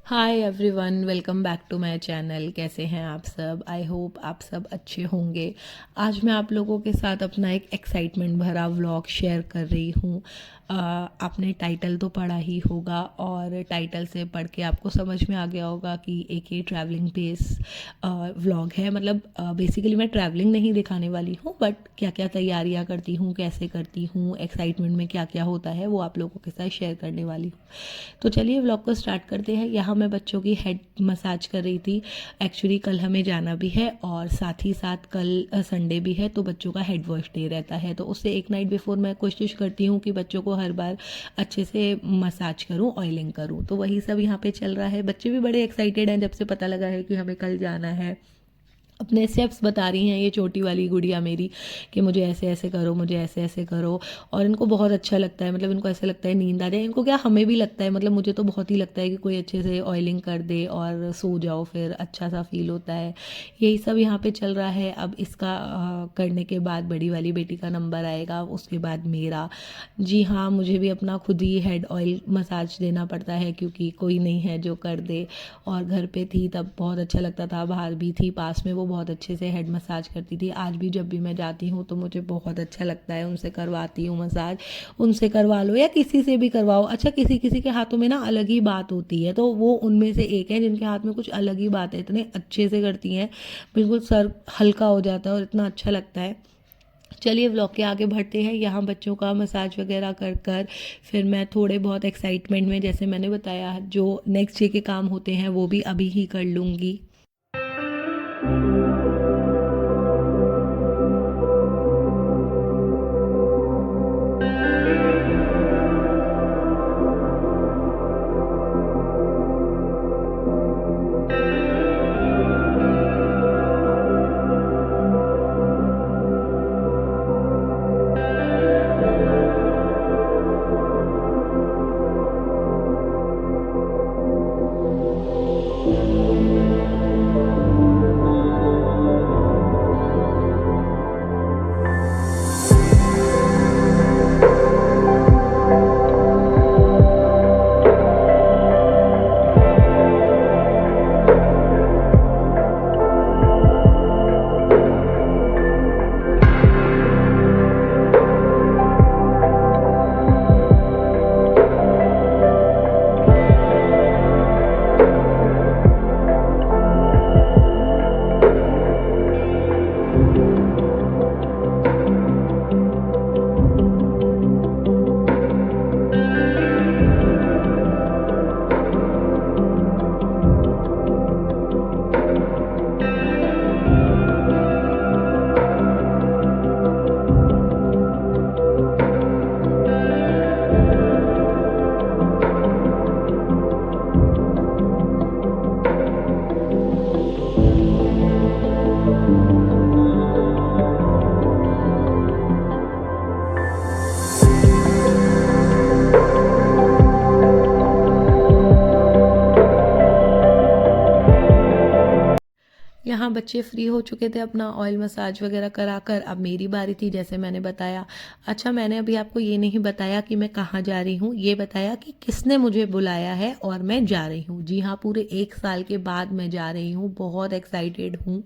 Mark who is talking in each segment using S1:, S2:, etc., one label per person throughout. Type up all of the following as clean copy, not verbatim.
S1: Hi everyone, welcome back to my channel. कैसे हैं आप सब? आई होप आप सब अच्छे होंगे। आज मैं आप लोगों के साथ अपना एक एक्साइटमेंट भरा व्लॉग शेयर कर रही हूँ। आपने टाइटल तो पढ़ा ही होगा और टाइटल से पढ़ के आपको समझ में आ गया होगा कि एक ये ट्रैवलिंग बेस व्लॉग है। मतलब बेसिकली मैं ट्रैवलिंग नहीं दिखाने वाली हूँ, बट क्या क्या तैयारियाँ करती हूँ, कैसे करती हूँ, एक्साइटमेंट में क्या क्या होता है, वो आप लोगों के साथ शेयर करने वाली हूँ। तो चलिए व्लॉग को स्टार्ट करते हैं। यहाँ मैं बच्चों की हेड मसाज कर रही थी। एक्चुअली कल हमें जाना भी है और साथ ही साथ कल संडे भी है, तो बच्चों का हेड वॉश डे रहता है। तो उससे एक नाइट बिफोर मैं कोशिश करती हूँ कि बच्चों को हर बार अच्छे से मसाज करूँ, ऑयलिंग करूँ। तो वही सब यहाँ पे चल रहा है। बच्चे भी बड़े एक्साइटेड हैं जब से पता लगा है कि हमें कल जाना है। अपने स्टेप्स बता रही हैं ये छोटी वाली गुड़िया मेरी कि मुझे ऐसे ऐसे करो, मुझे ऐसे ऐसे करो। और इनको बहुत अच्छा लगता है। मतलब इनको ऐसा लगता है नींद आ जाए। इनको क्या, हमें भी लगता है। मतलब मुझे तो बहुत ही लगता है कि कोई अच्छे से ऑयलिंग कर दे और सो जाओ, फिर अच्छा सा फील होता है। यही सब यहाँ पे चल रहा है। अब इसका करने के बाद बड़ी वाली बेटी का नंबर आएगा, उसके बाद मेरा। जी हाँ, मुझे भी अपना खुद ही हेड ऑयल मसाज देना पड़ता है क्योंकि कोई नहीं है जो कर दे। और घर पे थी तब बहुत अच्छा लगता था, बाहर भी थी पास में, वो बहुत अच्छे से हेड मसाज करती थी। आज भी जब भी मैं जाती हूँ तो मुझे बहुत अच्छा लगता है, उनसे करवाती हूँ मसाज। उनसे करवा लो या किसी से भी करवाओ। अच्छा, किसी किसी के हाथों में ना अलग ही बात होती है, तो वो उनमें से एक है जिनके हाथ में कुछ अलग ही बात है। इतने अच्छे से करती हैं, बिल्कुल सर हल्का हो जाता है और इतना अच्छा लगता है। चलिए व्लॉग के आगे बढ़ते हैं। यहाँ बच्चों का मसाज वगैरह कर कर फिर मैं थोड़े बहुत एक्साइटमेंट में, जैसे मैंने बताया, जो नेक्स्ट डे के काम होते हैं वो भी अभी ही कर लूँगी। यहाँ बच्चे फ्री हो चुके थे अपना ऑयल मसाज वगैरह कराकर। अब मेरी बारी थी, जैसे मैंने बताया। अच्छा, मैंने अभी आपको ये नहीं बताया कि मैं कहाँ जा रही हूँ, ये बताया कि किसने मुझे बुलाया है और मैं जा रही हूँ। जी हाँ, पूरे 1 साल के बाद मैं जा रही हूँ। बहुत एक्साइटेड हूँ।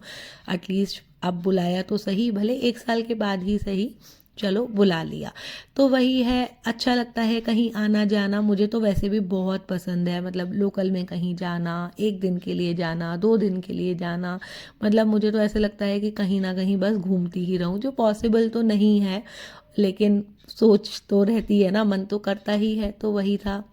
S1: एटलीस्ट अब बुलाया तो सही, भले 1 साल के बाद ही सही, चलो बुला लिया। तो वही है, अच्छा लगता है कहीं आना जाना। मुझे तो वैसे भी बहुत पसंद है, मतलब लोकल में कहीं जाना, 1 दिन के लिए जाना, 2 दिन के लिए जाना। मतलब मुझे तो ऐसे लगता है कि कहीं ना कहीं बस घूमती ही रहूं, जो पॉसिबल तो नहीं है, लेकिन सोच तो रहती है ना, मन तो करता ही है। तो वही था।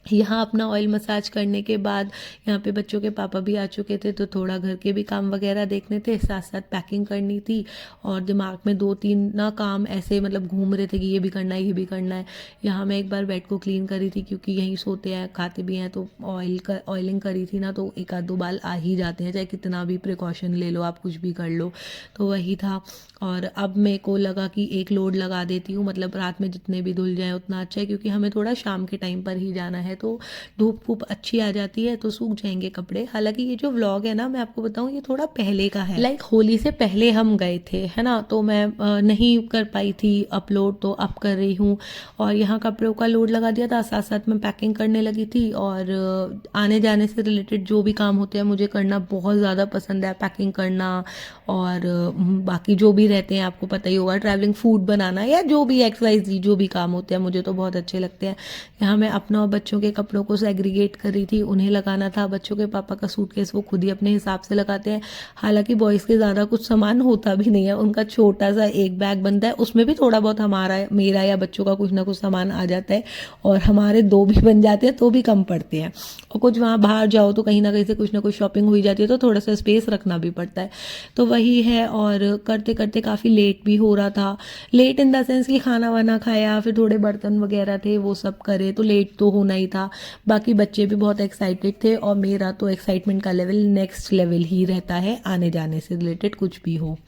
S1: यहाँ अपना ऑयल मसाज करने के बाद यहाँ पे बच्चों के पापा भी आ चुके थे, तो थोड़ा घर के भी काम वगैरह देखने थे, साथ साथ पैकिंग करनी थी। और दिमाग में 2-3 ना काम ऐसे मतलब घूम रहे थे कि ये भी करना है, ये भी करना है। यहाँ मैं एक बार बेड को क्लीन करी थी क्योंकि यहीं सोते हैं, खाते भी हैं, तो ऑयलिंग करी थी ना, तो 1-2 बाल आ ही जाते हैं, चाहे कितना भी प्रिकॉशन ले लो आप, कुछ भी कर लो। तो वही था। और अब मेरे को लगा कि एक लोड लगा देती हूँ, मतलब रात में जितने भी धुल जाएँ उतना अच्छा है, क्योंकि हमें थोड़ा शाम के टाइम पर ही जाना है। है तो धूप वूप अच्छी आ जाती है तो सूख जाएंगे कपड़े। हालांकि ये जो व्लॉग है ना, मैं आपको बताऊं ये थोड़ा पहले का है, लाइक होली से पहले हम गए थे, है ना, तो मैं नहीं कर पाई थी अपलोड, तो अब कर रही हूँ। और यहाँ कपड़ों का लोड लगा दिया था, साथ साथ में पैकिंग करने लगी थी। और आने जाने से रिलेटेड जो भी काम होते हैं मुझे करना बहुत ज़्यादा पसंद है, पैकिंग करना और बाकी जो भी रहते हैं आपको पता ही होगा, ट्रैवलिंग, फूड बनाना या जो भी XYZ जो भी काम होते हैं मुझे तो बहुत अच्छे लगते हैं। यहाँ मैं अपना और बच्चों के कपड़ों को सेग्रीगेट कर रही थी, उन्हें लगाना था। बच्चों के पापा का सूटकेस वो खुद ही अपने हिसाब से लगाते हैं। हालांकि बॉयज़ के ज़्यादा कुछ सामान होता भी नहीं है, उनका छोटा सा एक बैग बनता है, उसमें भी थोड़ा बहुत हमारा मेरा या बच्चों का कुछ ना कुछ सामान आ जाता है। और हमारे 2 भी बन जाते हैं तो भी कम पड़ते हैं। और कुछ वहाँ बाहर जाओ तो कहीं ना कहीं से कुछ ना कुछ शॉपिंग हो जाती है तो थोड़ा सा स्पेस रखना भी पड़ता है। तो वही है। और करते करते काफ़ी लेट भी हो रहा था। लेट इन द सेंस कि खाना वाना खाया, फिर थोड़े बर्तन वगैरह थे वो सब करे, तो लेट तो होना ही था। बाकी बच्चे भी बहुत एक्साइटेड थे और मेरा तो एक्साइटमेंट का लेवल नेक्स्ट लेवल ही रहता है, आने जाने से रिलेटेड कुछ भी हो।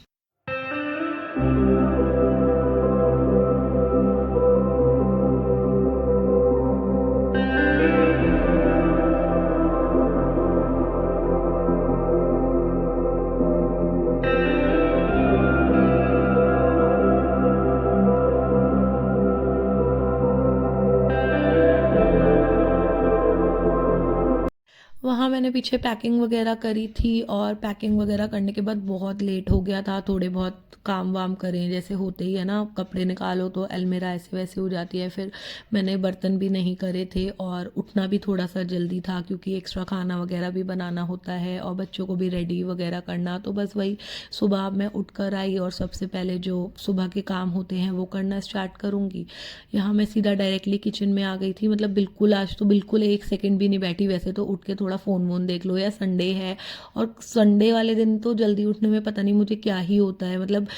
S1: वहाँ मैंने पीछे पैकिंग वगैरह करी थी और पैकिंग वगैरह करने के बाद बहुत लेट हो गया था। थोड़े बहुत काम वाम करें जैसे होते ही है ना, कपड़े निकालो तो अलमीरा ऐसे वैसे हो जाती है। फिर मैंने बर्तन भी नहीं करे थे और उठना भी थोड़ा सा जल्दी था क्योंकि एक्स्ट्रा खाना वगैरह भी बनाना होता है और बच्चों को भी रेडी वगैरह करना। तो बस वही सुबह मैं उठ कर आई और सबसे पहले जो सुबह के काम होते हैं वो करना स्टार्ट करूँगी। यहाँ मैं सीधा डायरेक्टली किचन में आ गई थी, मतलब बिल्कुल आज तो बिल्कुल एक सेकंड भी नहीं बैठी। वैसे तो उठ के थोड़ा फ़ोन वोन देख लो या संडे है, और संडे वाले दिन तो जल्दी उठने में पता नहीं मुझे क्या ही होता है, मतलब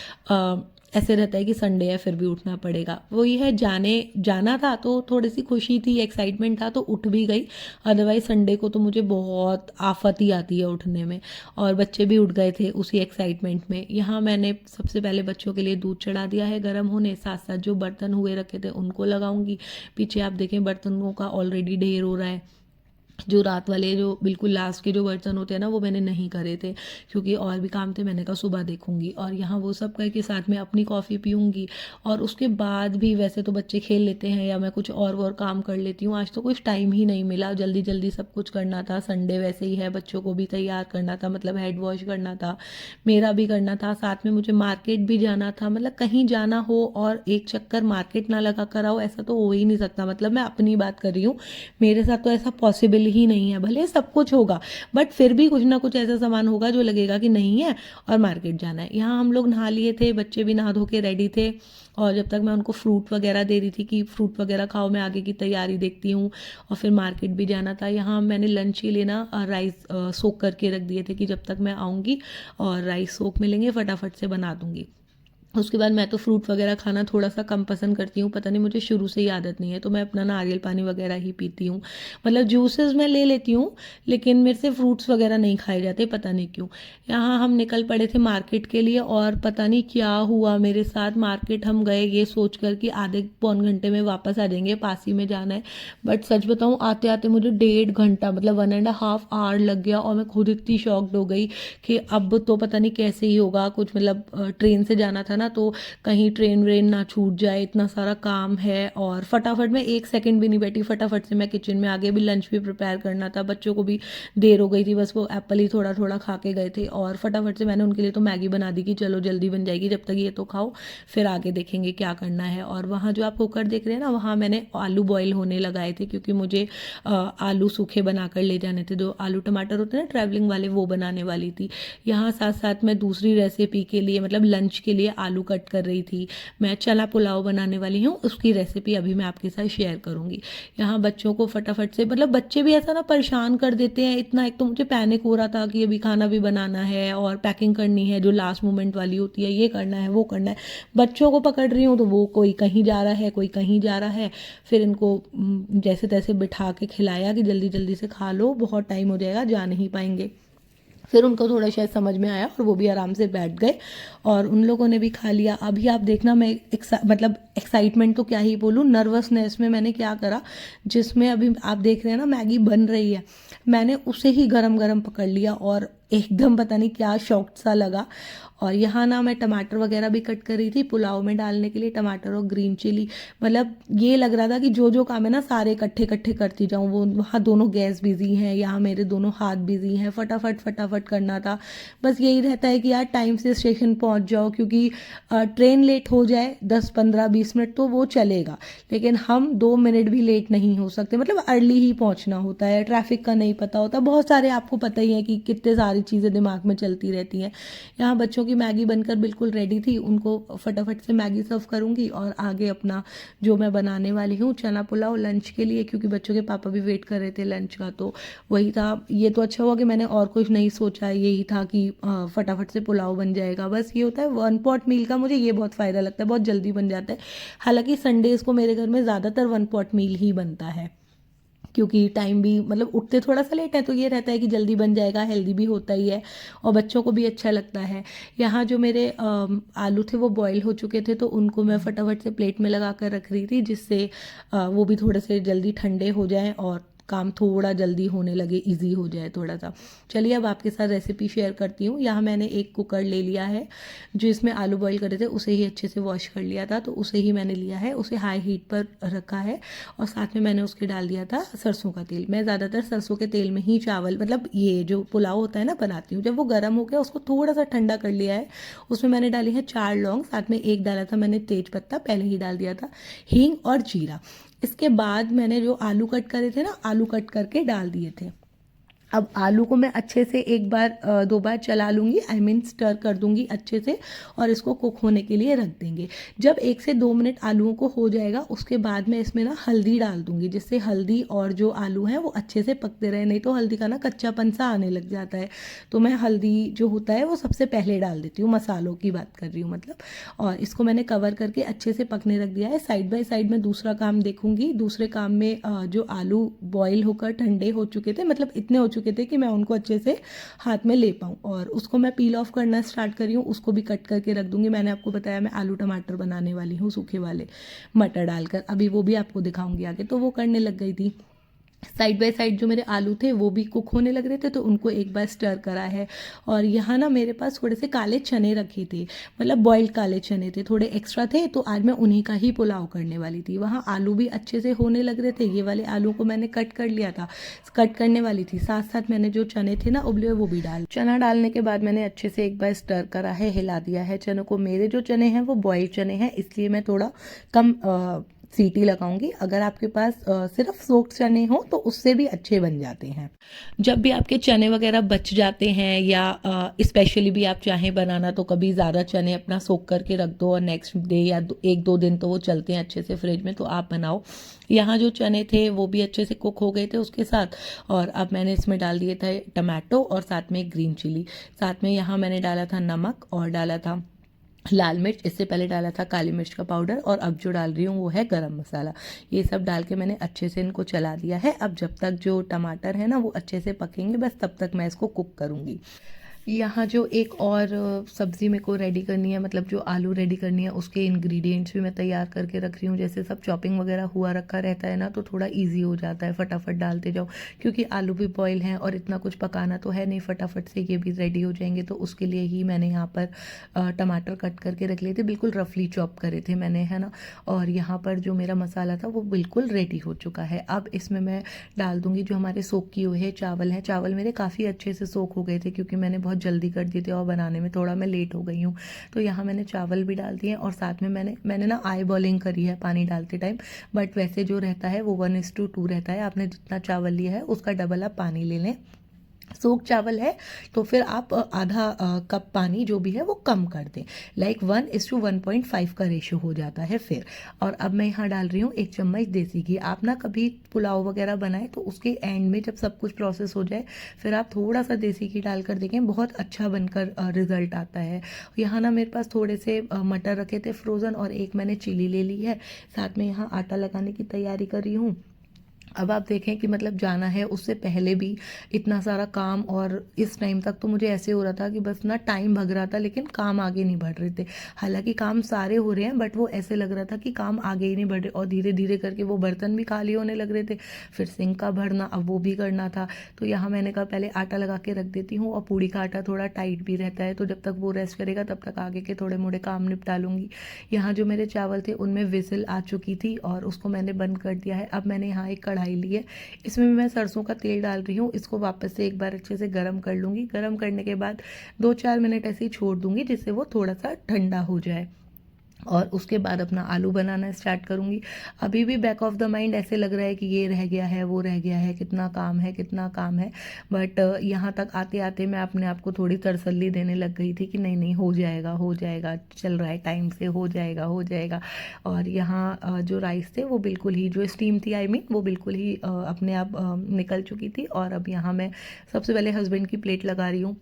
S1: ऐसे रहता है कि संडे है फिर भी उठना पड़ेगा। वही है, जाना था तो थोड़ी सी खुशी थी, एक्साइटमेंट था तो उठ भी गई। अदरवाइज संडे को तो मुझे बहुत आफत ही आती है उठने में। और बच्चे भी उठ गए थे उसी एक्साइटमेंट में। यहाँ मैंने सबसे पहले बच्चों के लिए दूध चढ़ा दिया है गर्म होने, साथ साथ जो बर्तन हुए रखे थे उनको लगाऊंगी। पीछे आप देखें बर्तनों का ऑलरेडी ढेर हो रहा है। जो रात वाले जो बिल्कुल लास्ट के जो बर्तन होते हैं ना वो मैंने नहीं करे थे क्योंकि और भी काम थे, मैंने कहा सुबह देखूंगी। और यहाँ वो सब करके साथ में अपनी कॉफ़ी पीऊँगी। और उसके बाद भी वैसे तो बच्चे खेल लेते हैं या मैं कुछ और काम कर लेती हूँ। आज तो कुछ टाइम ही नहीं मिला, जल्दी जल्दी सब कुछ करना था। संडे वैसे ही है, बच्चों को भी तैयार करना था, मतलब हेड वॉश करना था, मेरा भी करना था, साथ में मुझे मार्केट भी जाना था। मतलब कहीं जाना हो और एक चक्कर मार्केट ना लगा कर आओ ऐसा तो हो ही नहीं सकता। मतलब मैं अपनी बात कर रही हूँ, मेरे साथ तो ऐसा पॉसिबल ही नहीं है। भले सब कुछ होगा बट फिर भी कुछ ना कुछ ऐसा सामान होगा जो लगेगा कि नहीं है और मार्केट जाना है। यहाँ हम लोग नहा लिए थे, बच्चे भी नहा धो के रेडी थे और जब तक मैं उनको फ्रूट वगैरह दे रही थी कि फ्रूट वगैरह खाओ, मैं आगे की तैयारी देखती हूँ। और फिर मार्केट भी जाना था। यहाँ मैंने लंच के लिए ना राइस सोक करके रख दिए थे कि जब तक मैं आऊँगी और राइस सोक मिलेंगे फटाफट से बना दूँगी। उसके बाद मैं तो फ्रूट वगैरह खाना थोड़ा सा कम पसंद करती हूँ, पता नहीं मुझे शुरू से ही आदत नहीं है, तो मैं अपना नारियल पानी वगैरह ही पीती हूँ। मतलब जूसेस मैं ले लेती हूँ लेकिन मेरे से फ्रूट्स वगैरह नहीं खाए जाते, पता नहीं क्यों। यहाँ हम निकल पड़े थे मार्केट के लिए और पता नहीं क्या हुआ मेरे साथ। मार्केट हम गए ये सोच कर कि आधे पौन घंटे में वापस आ जाएंगे, पास ही में जाना है। बट सच बताऊँ आते आते मुझे 1.5 घंटा, मतलब 1.5 आवर लग गया। और मैं खुद इतनी शॉक्ड हो गई कि अब तो पता नहीं कैसे ही होगा कुछ, मतलब ट्रेन से जाना था ना तो कहीं ट्रेन व्रेन ना छूट जाए, इतना सारा काम है। और फटाफट में एक सेकंड भी नहीं बैठी, फटाफट से मैं किचन में आ गई। भी लंच भी प्रिपेयर करना था, बच्चों को भी देर हो गई थी, बस वो एप्पल ही थोड़ा थोड़ा खा के गए थे। और फटाफट से मैंने उनके लिए तो मैगी बना दी कि चलो जल्दी बन जाएगी, जब तक ये तो खाओ फिर आगे देखेंगे क्या करना है। और वहाँ जो आप कुकर देख रहे हैं ना, वहाँ मैंने आलू बॉयल होने लगाए थे क्योंकि मुझे आलू सूखे बना कर ले जाने थे, जो आलू टमाटर होते हैं ना ट्रैवलिंग वाले, वो बनाने वाली थी। यहाँ साथ साथ मैं दूसरी रेसिपी के लिए, मतलब लंच के लिए आलू कट कर रही थी। मैं चना पुलाव बनाने वाली हूँ, उसकी रेसिपी अभी मैं आपके साथ शेयर करूँगी। यहाँ बच्चों को फटाफट से, मतलब बच्चे भी ऐसा ना परेशान कर देते हैं इतना। एक तो मुझे पैनिक हो रहा था कि अभी खाना भी बनाना है और पैकिंग करनी है जो लास्ट मोमेंट वाली होती है, ये करना है वो करना है। बच्चों को पकड़ रही हूँ तो वो कोई कहीं जा रहा है कोई कहीं जा रहा है। फिर इनको जैसे तैसे बिठा के खिलाया कि जल्दी जल्दी से खा लो, बहुत टाइम हो जाएगा, जा नहीं पाएंगे। फिर उनको थोड़ा शायद समझ में आया और वो भी आराम से बैठ गए और उन लोगों ने भी खा लिया। अभी आप देखना, मैं मतलब एक्साइटमेंट तो क्या ही बोलूँ, नर्वसनेस में मैंने क्या करा, जिसमें अभी आप देख रहे हैं ना मैगी बन रही है, मैंने उसे ही गरम गरम पकड़ लिया और एकदम पता नहीं क्या शॉक्ड सा लगा। और यहाँ ना मैं टमाटर वगैरह भी कट कर रही थी पुलाव में डालने के लिए, टमाटर और ग्रीन चिली। मतलब ये लग रहा था कि जो जो काम है ना सारे इकट्ठे इकट्ठे करती जाऊँ। वो वहाँ दोनों गैस बिजी हैं, यहाँ मेरे दोनों हाथ बिजी हैं, फटाफट फटाफट करना था। बस यही रहता है कि यार टाइम से स्टेशन पहुँच जाओ, क्योंकि ट्रेन लेट हो जाए 10 15 20 मिनट तो वो चलेगा, लेकिन हम 2 मिनट भी लेट नहीं हो सकते। मतलब अर्ली ही पहुँचना होता है, ट्रैफिक का नहीं पता होता, बहुत सारे आपको पता ही है कि कितने सारी चीज़ें दिमाग में चलती रहती हैं। यहाँ बच्चों की मैगी बनकर बिल्कुल रेडी थी, उनको फटाफट से मैगी सर्व करूँगी और आगे अपना जो मैं बनाने वाली हूँ चना पुलाव लंच के लिए, क्योंकि बच्चों के पापा भी वेट कर रहे थे लंच का, तो वही था। ये तो अच्छा हुआ कि मैंने और कुछ नहीं सोचा, यही था कि फटाफट से पुलाव बन जाएगा। बस ये होता है 1 पॉट मील का, मुझे ये बहुत फ़ायदा लगता है, बहुत जल्दी बन जाता है। हालांकि संडेज़ को मेरे घर में ज़्यादातर 1 पॉट मील ही बनता है, क्योंकि टाइम भी मतलब उठते थोड़ा सा लेट है, तो ये रहता है कि जल्दी बन जाएगा, हेल्दी भी होता ही है और बच्चों को भी अच्छा लगता है। यहाँ जो मेरे आलू थे वो बॉईल हो चुके थे, तो उनको मैं फटाफट से प्लेट में लगा कर रख रही थी, जिससे वो भी थोड़े से जल्दी ठंडे हो जाएं और काम थोड़ा जल्दी होने लगे, इजी हो जाए थोड़ा सा। चलिए अब आपके साथ रेसिपी शेयर करती हूँ। यहाँ मैंने एक कुकर ले लिया है, जो इसमें आलू बॉईल करे थे उसे ही अच्छे से वॉश कर लिया था, तो उसे ही मैंने लिया है, उसे हाई हीट पर रखा है और साथ में मैंने उसके डाल दिया था सरसों का तेल। मैं ज़्यादातर सरसों के तेल में ही चावल, मतलब ये जो पुलाव होता है ना, बनाती हूँ। जब वो गर्म हो गया उसको थोड़ा सा ठंडा कर लिया है, उसमें मैंने डाली है 4 लौंग, साथ में एक डाला था मैंने तेज पत्ता, पहले ही डाल दिया था, हींग और जीरा। इसके बाद मैंने जो आलू कट करे थे ना, आलू कट करके डाल दिए थे। अब आलू को मैं अच्छे से एक बार 2 बार चला लूँगी, आई मीन स्टर कर दूँगी अच्छे से, और इसको कुक होने के लिए रख देंगे। जब 1 से 2 मिनट आलूओं को हो जाएगा, उसके बाद मैं इसमें ना हल्दी डाल दूँगी, जिससे हल्दी और जो आलू हैं वो अच्छे से पकते रहे, नहीं तो हल्दी का ना कच्चापन सा आने लग जाता है। तो मैं हल्दी जो होता है वो सबसे पहले डाल देती हूँ, मसालों की बात कर रही हूँ मतलब। और इसको मैंने कवर करके अच्छे से पकने रख दिया है। साइड बाय साइड में दूसरा काम देखूँगी। दूसरे काम में जो आलू बॉईल होकर ठंडे हो चुके थे, मतलब इतने हो चुके थे कि मैं उनको अच्छे से हाथ में ले पाऊँ, और उसको मैं पील ऑफ करना स्टार्ट करी हूँ। उसको भी कट करके रख दूँगी। मैंने आपको बताया मैं आलू टमाटर बनाने वाली हूँ सूखे वाले, मटर डालकर, अभी वो भी आपको दिखाऊंगी आगे। तो वो करने लग गई थी। साइड बाय साइड जो मेरे आलू थे वो भी कुक होने लग रहे थे, तो उनको एक बार स्टर करा है। और यहाँ ना मेरे पास थोड़े से काले चने रखे थे, मतलब बॉइल्ड काले चने थे, थोड़े एक्स्ट्रा थे, तो आज मैं उन्हीं का ही पुलाव करने वाली थी। वहाँ आलू भी अच्छे से होने लग रहे थे, ये वाले आलू को मैंने कट कर लिया था, कट करने वाली थी, साथ साथ मैंने जो चने थे ना उबले हुए वो भी चना डालने के बाद मैंने अच्छे से एक बार स्टर करा है, हिला दिया है चनों को। मेरे जो चने हैं वो बॉइल्ड चने हैं, इसलिए मैं थोड़ा कम सीटी लगाऊंगी। अगर आपके पास सिर्फ सोक्ड चने हो तो उससे भी अच्छे बन जाते हैं। जब भी आपके चने वगैरह बच जाते हैं, या स्पेशली भी आप चाहें बनाना, तो कभी ज़्यादा चने अपना सोक करके रख दो और नेक्स्ट डे या 1 2 दिन तो वो चलते हैं अच्छे से फ्रिज में, तो आप बनाओ। यहाँ जो चने थे वो भी अच्छे से कुक हो गए थे उसके साथ, और अब मैंने इसमें डाल दिए थे टमाटो और साथ में ग्रीन चिली, साथ में यहाँ मैंने डाला था नमक और डाला था लाल मिर्च, इससे पहले डाला था काली मिर्च का पाउडर, और अब जो डाल रही हूँ वो है गरम मसाला। ये सब डाल के मैंने अच्छे से इनको चला दिया है। अब जब तक जो टमाटर है ना वो अच्छे से पकेंगे, बस तब तक मैं इसको कुक करूँगी। यहाँ जो एक और सब्ज़ी मेरे को रेडी करनी है, मतलब जो आलू रेडी करनी है, उसके इंग्रेडिएंट्स भी मैं तैयार करके रख रही हूँ। जैसे सब चॉपिंग वगैरह हुआ रखा रहता है ना, तो थोड़ा इजी हो जाता है, फटाफट डालते जाओ, क्योंकि आलू भी बॉईल हैं और इतना कुछ पकाना तो है नहीं, फटाफट से ये भी रेडी हो जाएंगे। तो उसके लिए ही मैंने यहाँ पर टमाटर कट करके रख लिए थे, बिल्कुल रफली चॉप करे थे मैंने, है ना। और यहाँ पर जो मेरा मसाला था वो बिल्कुल रेडी हो चुका है। अब इसमें मैं डाल दूँगी जो हमारे सोख किए हुए चावल हैं। चावल मेरे काफ़ी अच्छे से सोख हो गए थे, क्योंकि मैंने बहुत जल्दी कर दिए थे और बनाने में थोड़ा मैं लेट हो गई हूँ। तो यहाँ मैंने चावल भी डाल दिए, और साथ में मैंने ना आई बॉइलिंग करी है पानी डालते टाइम, बट वैसे जो रहता है वो 1:2 रहता है। आपने जितना चावल लिया है उसका डबल आप पानी ले लें। सोख चावल है तो फिर आप आधा कप पानी जो भी है वो कम कर दें, लाइक 1:1.5 का रेशो हो जाता है फिर। और अब मैं यहाँ डाल रही हूँ 1 चम्मच देसी घी। आप ना कभी पुलाव वगैरह बनाएं तो उसके एंड में जब सब कुछ प्रोसेस हो जाए, फिर आप थोड़ा सा देसी घी डालकर देखें, बहुत अच्छा बनकर रिजल्ट आता है। यहाँ ना मेरे पास थोड़े से मटर रखे थे फ्रोज़न, और एक मैंने चिली ले ली है। साथ में यहाँ आटा लगाने की तैयारी कर रही हूँ। अब आप देखें कि मतलब जाना है, उससे पहले भी इतना सारा काम, और इस टाइम तक तो मुझे ऐसे हो रहा था कि बस ना टाइम भग रहा था लेकिन काम आगे नहीं बढ़ रहे थे। हालाँकि काम सारे हो रहे हैं, बट वो ऐसे लग रहा था कि काम आगे ही नहीं बढ़ रहे, और धीरे-धीरे करके वो बर्तन भी खाली होने लग रहे थे। फिर सिंक का भरना, अब वो भी करना था। तो यहाँ मैंने कहा पहले आटा लगा के रख देती हूँ, और पूड़ी का आटा थोड़ा टाइट भी रहता है, तो जब तक वो रेस्ट करेगा तब तक आगे के थोड़े-मोड़े काम निपटा लूँगी। यहाँ जो मेरे चावल थे उनमें व्हिसिल आ चुकी थी और उसको मैंने बंद कर दिया है। अब मैंने यहाँ एक कढ़ाई ली है, इसमें मैं सरसों का तेल डाल रही हूँ। इसको वापस से एक बार अच्छे से गर्म कर लूँगी। गर्म करने के बाद 2-4 मिनट ऐसे ही छोड़ दूँगी, जिससे वो थोड़ा-सा ठंडा हो जाए, और उसके बाद अपना आलू बनाना स्टार्ट करूँगी। अभी भी बैक ऑफ द माइंड ऐसे लग रहा है कि ये रह गया है, वो रह गया है, कितना काम है, कितना काम है। बट यहाँ तक आते-आते मैं अपने आप को थोड़ी तसल्ली देने लग गई थी कि नहीं, नहीं हो जाएगा, चल रहा है टाइम से, हो जाएगा, हो जाएगा। और यहाँ जो राइस थे वो बिल्कुल ही, जो स्टीम थी आई मीन, वो बिल्कुल ही अपने आप निकल चुकी थी। और अब यहाँ मैं सबसे पहले हस्बैंड की प्लेट लगा रही हूँ।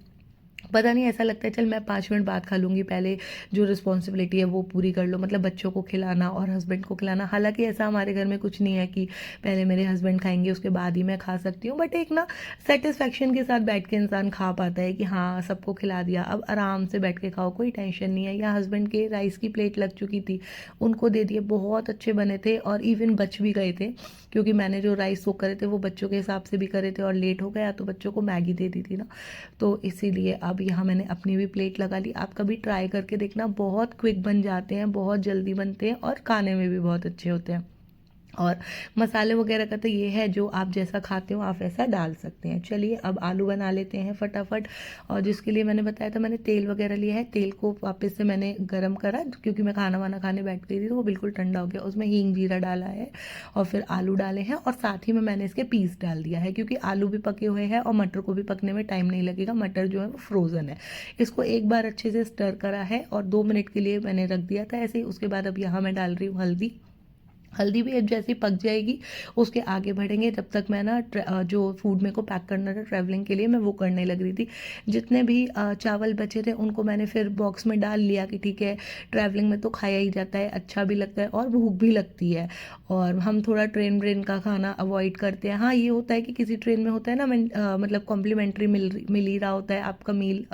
S1: पता नहीं ऐसा लगता है चल मैं 5 मिनट बाद खा लूँगी, पहले जो रिस्पॉन्सिबिलिटी है वो पूरी कर लो, मतलब बच्चों को खिलाना और हस्बैंड को खिलाना। हालाँकि ऐसा हमारे घर में कुछ नहीं है कि पहले मेरे हस्बैंड खाएँगे उसके बाद ही मैं खा सकती हूँ, बट एक ना सैटिस्फैक्शन के साथ बैठ के इंसान खा पाता है कि हाँ, सबको खिला दिया, अब आराम से बैठ के खाओ, कोई टेंशन नहीं है। या हस्बैंड के राइस की प्लेट लग चुकी थी, उनको दे दिए, बहुत अच्छे बने थे और इवन बच भी गए थे, क्योंकि मैंने जो राइस सोक करे थे वो बच्चों के हिसाब से भी करे थे, और लेट हो गया तो बच्चों को मैगी दे दी थी ना, तो इसीलिए अब यहाँ मैंने अपनी भी प्लेट लगा ली। आप कभी ट्राई करके देखना, बहुत क्विक बन जाते हैं, बहुत जल्दी बनते हैं और खाने में भी बहुत अच्छे होते हैं। और मसाले वगैरह का तो ये है, जो आप जैसा खाते हो आप वैसा डाल सकते हैं। चलिए अब आलू बना लेते हैं फटाफट। और जिसके लिए मैंने बताया था, मैंने तेल वगैरह लिया है, तेल को वापस से मैंने गरम करा, क्योंकि मैं खाना वाना खाने बैठ गई थी तो वो बिल्कुल ठंडा हो गया। उसमें हींग जीरा डाला है और फिर आलू डाले हैं, और साथ ही में मैंने इसके पीस डाल दिया है, क्योंकि आलू भी पके हुए हैं और मटर को भी पकने में टाइम नहीं लगेगा। मटर जो है वो फ्रोज़न है। इसको एक बार अच्छे से स्टर करा है और 2 मिनट के लिए मैंने रख दिया था ऐसे ही। उसके बाद अब यहाँ मैं डाल रही हूँ हल्दी। हल्दी भी अब जैसे ही पक जाएगी उसके आगे बढ़ेंगे। जब तक मैं ना जो फूड मेरे को पैक करना था ट्रैवलिंग के लिए, मैं वो करने लग रही थी। जितने भी चावल बचे थे उनको मैंने फिर बॉक्स में डाल लिया कि ठीक है, ट्रैवलिंग में तो खाया ही जाता है, अच्छा भी लगता है और भूख भी लगती है, और हम थोड़ा ट्रेन ब्रेन का खाना अवॉइड करते हैं। हाँ, ये होता है कि किसी ट्रेन में होता है ना, मतलब कॉम्प्लीमेंट्री मिल ही रहा होता है, आपका मील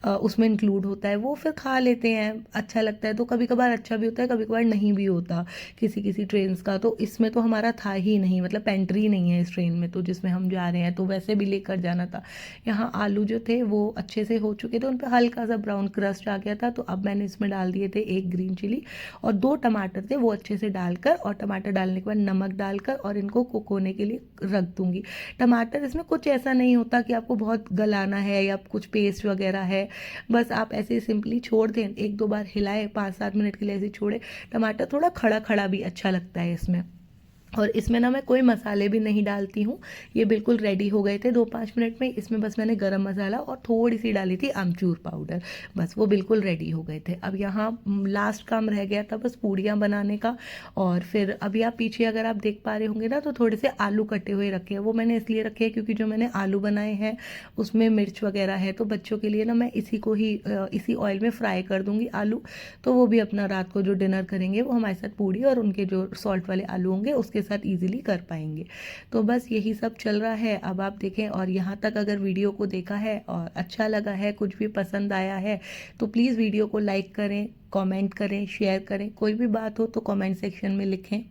S1: उसमें इंक्लूड होता है, वो फिर खा लेते हैं, अच्छा लगता है। तो कभी कभार अच्छा भी होता है, कभी कभार नहीं भी होता किसी किसी ट्रेन्स का। तो इसमें तो हमारा था ही नहीं, मतलब पेंट्री नहीं है इस ट्रेन में तो जिसमें हम जा रहे हैं, तो वैसे भी लेकर जाना था। यहाँ आलू जो थे वो अच्छे से हो चुके थे, उन पर हल्का सा ब्राउन क्रस्ट आ गया था, तो अब मैंने इसमें डाल दिए थे 1 ग्रीन चिली और 2 टमाटर थे, वो अच्छे से डालकर, और टमाटर डालने के बाद नमक डालकर और इनको कुक होने के लिए रख दूंगी। टमाटर इसमें कुछ ऐसा नहीं होता कि आपको बहुत गलाना है या कुछ पेस्ट वगैरह है, बस आप ऐसे सिंपली छोड़ दें, 1-2 बार हिलाए, 5-7 मिनट के लिए ऐसे छोड़े। टमाटर थोड़ा खड़ा खड़ा भी अच्छा लगता है इसमें। और इसमें ना मैं कोई मसाले भी नहीं डालती हूँ, ये बिल्कुल रेडी हो गए थे 2-5 मिनट में। इसमें बस मैंने गरम मसाला और थोड़ी सी डाली थी आमचूर पाउडर, बस वो बिल्कुल रेडी हो गए थे। अब यहाँ लास्ट काम रह गया था बस पूड़ियाँ बनाने का। और फिर अभी आप पीछे अगर आप देख पा रहे होंगे ना, तो थोड़े से आलू कटे हुए रखे हैं, वो मैंने इसलिए रखे हैं क्योंकि जो मैंने आलू बनाए हैं उसमें मिर्च वगैरह है, तो बच्चों के लिए ना मैं इसी को ही इसी ऑयल में फ्राई कर दूंगी आलू, तो वो भी अपना रात को जो डिनर करेंगे वो हमारे साथ पूड़ी और उनके जो सॉल्ट वाले आलू होंगे उसके साथ इजीली कर पाएंगे। तो बस यही सब चल रहा है। अब आप देखें, और यहाँ तक अगर वीडियो को देखा है और अच्छा लगा है, कुछ भी पसंद आया है, तो प्लीज़ वीडियो को लाइक करें, कमेंट करें, शेयर करें। कोई भी बात हो तो कमेंट सेक्शन में लिखें।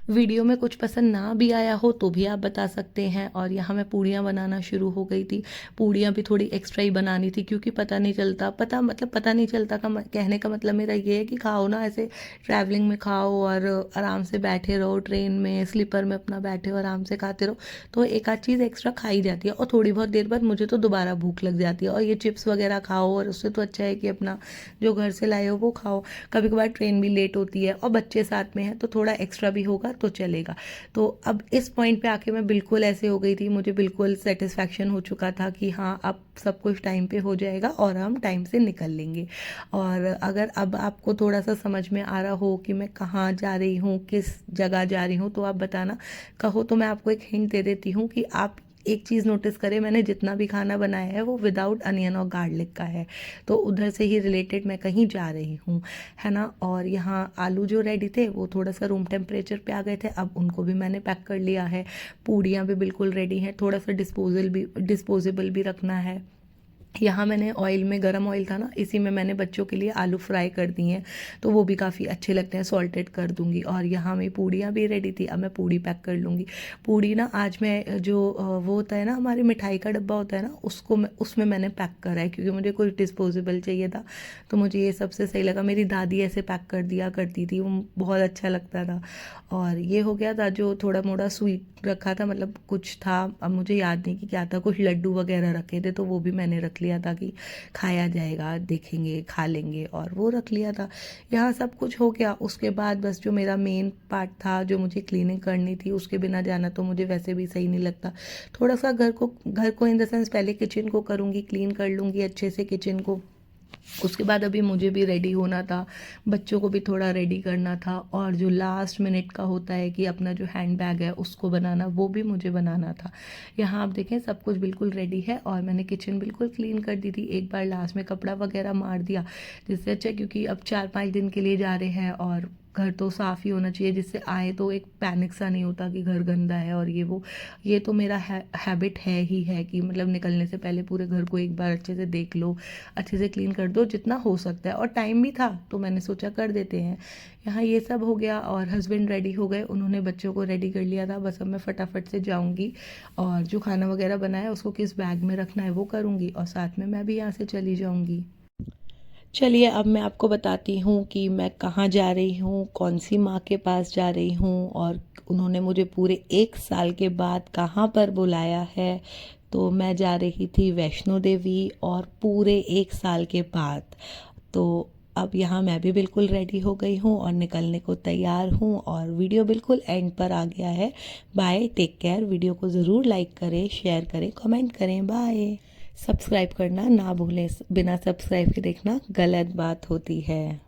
S1: वीडियो में कुछ पसंद ना भी आया हो तो भी आप बता सकते हैं। और यहाँ मैं पूड़ियाँ बनाना शुरू हो गई थी। पूड़ियाँ भी थोड़ी एक्स्ट्रा ही बनानी थी, क्योंकि पता नहीं चलता, पता नहीं चलता का कहने का मतलब मेरा ये है कि खाओ ना ऐसे ट्रैवलिंग में खाओ और आराम से बैठे रहो, ट्रेन में स्लीपर में अपना बैठे हो, आराम से खाते रहो, तो एक आध चीज़ एक्स्ट्रा खाई जाती है। और थोड़ी बहुत देर बाद मुझे तो दोबारा भूख लग जाती है, और ये चिप्स वगैरह खाओ, और उससे तो अच्छा है कि अपना जो घर से लाए हो वो खाओ। कभी कभार ट्रेन भी लेट होती है और बच्चे साथ में हैं, तो थोड़ा एक्स्ट्रा भी होगा तो चलेगा। तो अब इस पॉइंट पे आके मैं बिल्कुल ऐसे हो गई थी, मुझे बिल्कुल सेटिस्फैक्शन हो चुका था कि हाँ, अब सब कुछ टाइम पे हो जाएगा और हम टाइम से निकल लेंगे। और अगर अब आपको थोड़ा सा समझ में आ रहा हो कि मैं कहाँ जा रही हूँ, किस जगह जा रही हूँ, तो आप बताना, कहो तो मैं आपको एक हिंट दे देती हूँ कि आप एक चीज़ नोटिस करें, मैंने जितना भी खाना बनाया है वो विदाउट अनियन और गार्लिक का है, तो उधर से ही रिलेटेड मैं कहीं जा रही हूँ, है ना। और यहाँ आलू जो रेडी थे वो थोड़ा सा रूम टेम्परेचर पे आ गए थे, अब उनको भी मैंने पैक कर लिया है। पूड़ियाँ भी बिल्कुल रेडी हैं, थोड़ा सा डिस्पोजेबल भी रखना है। यहाँ मैंने ऑयल में, गरम ऑयल था ना, इसी में मैंने बच्चों के लिए आलू फ्राई कर दिए हैं, तो वो भी काफ़ी अच्छे लगते हैं, सॉल्टेड कर दूँगी। और यहाँ मेरी पूड़ियाँ भी रेडी थी, अब मैं पूड़ी पैक कर लूँगी। पूड़ी ना आज मैं जो वो होता है ना, हमारी मिठाई का डब्बा होता है ना, उसमें मैंने पैक करा है, क्योंकि मुझे कुछ डिस्पोजेबल चाहिए था, तो मुझे ये सबसे सही लगा। मेरी दादी ऐसे पैक कर दिया करती थी, वो बहुत अच्छा लगता था। और ये हो गया था जो थोड़ा मोड़ा स्वीट रखा था, मतलब कुछ था, अब मुझे याद नहीं कि क्या था, कुछ लड्डू वगैरह रखे थे, तो वो भी मैंने रख लिया था कि खाया जाएगा, देखेंगे, खा लेंगे, और वो रख लिया था। यहाँ सब कुछ हो गया। उसके बाद बस जो मेरा मेन पार्ट था, जो मुझे क्लीनिंग करनी थी, उसके बिना जाना तो मुझे वैसे भी सही नहीं लगता। थोड़ा सा घर को इन द सेंस पहले किचन को करूँगी, क्लीन कर लूँगी अच्छे से किचन को। उसके बाद अभी मुझे भी रेडी होना था, बच्चों को भी थोड़ा रेडी करना था, और जो लास्ट मिनट का होता है कि अपना जो हैंड बैग है उसको बनाना, वो भी मुझे बनाना था। यहाँ आप देखें सब कुछ बिल्कुल रेडी है, और मैंने किचन बिल्कुल क्लीन कर दी थी, एक बार लास्ट में कपड़ा वगैरह मार दिया, जिससे अच्छा, क्योंकि अब 4-5 दिन के लिए जा रहे हैं, और घर तो साफ़ ही होना चाहिए, जिससे आए तो एक पैनिक सा नहीं होता कि घर गंदा है और ये वो। ये तो मेरा हैबिट है ही है कि मतलब निकलने से पहले पूरे घर को एक बार अच्छे से देख लो, अच्छे से क्लीन कर दो जितना हो सकता है, और टाइम भी था तो मैंने सोचा कर देते हैं। यहाँ ये सब हो गया, और हस्बैंड रेडी हो गए, उन्होंने बच्चों को रेडी कर लिया था, बस अब मैं फटाफट से जाऊँगी, और जो खाना वगैरह बनाया उसको किस बैग में रखना है वो करूँगी, और साथ में मैं भी यहाँ से चली जाऊँगी। चलिए अब मैं आपको बताती हूँ कि मैं कहाँ जा रही हूँ, कौन सी माँ के पास जा रही हूँ, और उन्होंने मुझे पूरे 1 साल के बाद कहाँ पर बुलाया है। तो मैं जा रही थी वैष्णो देवी, और पूरे 1 साल के बाद। तो अब यहाँ मैं भी बिल्कुल रेडी हो गई हूँ और निकलने को तैयार हूँ, और वीडियो बिल्कुल एंड पर आ गया है। Bye, take care. वीडियो को ज़रूर लाइक करें, शेयर करें, कमेंट करें। बाय। सब्सक्राइब करना ना भूलें, बिना सब्सक्राइब के देखना गलत बात होती है।